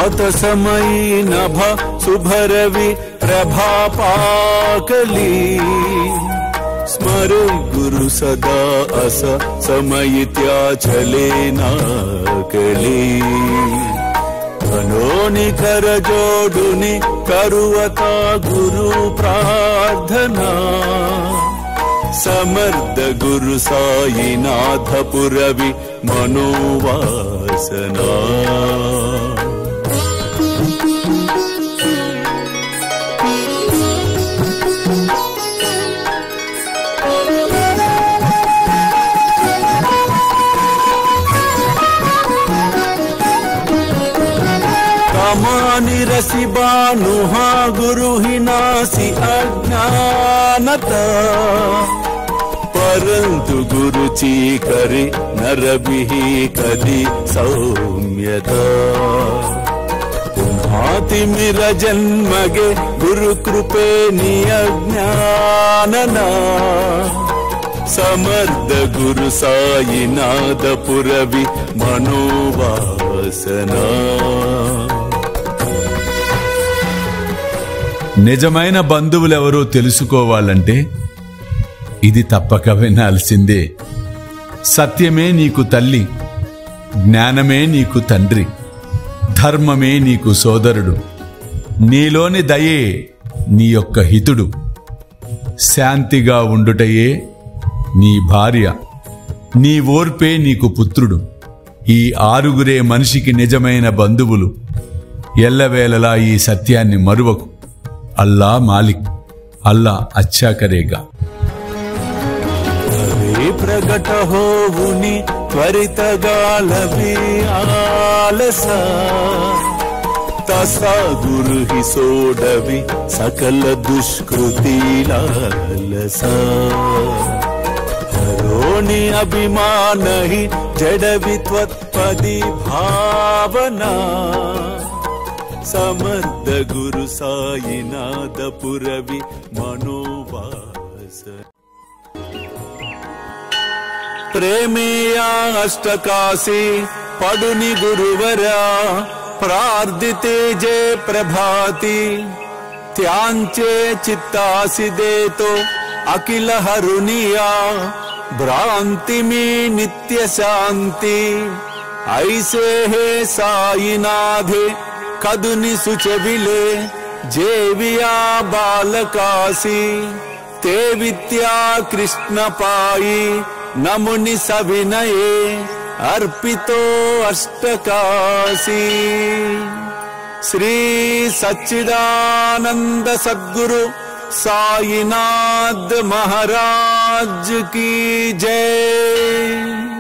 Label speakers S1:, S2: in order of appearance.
S1: प्रातसमयी नभ शुभरवि प्रभापाकली स्मरे गुरु सदा अस समयित्या चले नाकली मनोनि कर जोडुनि करुवता गुरु प्रार्थना समर्थ गुरु साईनाथ पुरवि मनोवासना रसी बानुहा गुरु ही नासी अज्ञानता परंतु गुरु ची करे नरबिहि कदी सौम्यता तुम्हाति मिर जन्मगे गुरु कृपे नियज्ञानना समर्थ गुरु साईनाथ पुरवि मनोवासना
S2: నిజమైన బంధువులెవరో తెలుసుకోవాలంటే ఇది తప్పక వినాల్సిందే. సత్యమే నీకు తల్లి, జ్ఞానమే నీకు తండ్రి, ధర్మమే నీకు సోదరుడు, నీలోని దయే నీ యొక్క హితుడు, శాంతిగా ఉండుటయే నీ భార్య, నీ ఓర్పే నీకు పుత్రుడు. ఈ ఆరుగురే మనిషికి నిజమైన బంధువులు. ఎల్లవేళలా ఈ సత్యాన్ని మరువకు. अल्लाह मालिक, अल्लाह अच्छा करेगा.
S1: प्रगट होवुनि त्वरित गालभि आलसा तसा गुरु ही सोडवि सकल दुष्कृति लालसा हरोनि अभिमान ही जडवि त्वत्पदि भावना समर्थ गुरु साईनाथ पुरवि मनोवासना प्रेमेया अष्टकाशी पडुनि गुरुवरा प्रार्थिते जे प्रभाति त्यांचे चित्तासि देतो अखिल हरुनिया भ्रांति में नित्य शांति ऐसे है साईनाथे कदुनि सुचविले जेविया बालकासी ते विद्या कृष्ण पाई नमुनि सविनये अर्पितो अष्टकाशी श्री सच्चिदानंद सद्गुरु साईनाथ महाराज की जय।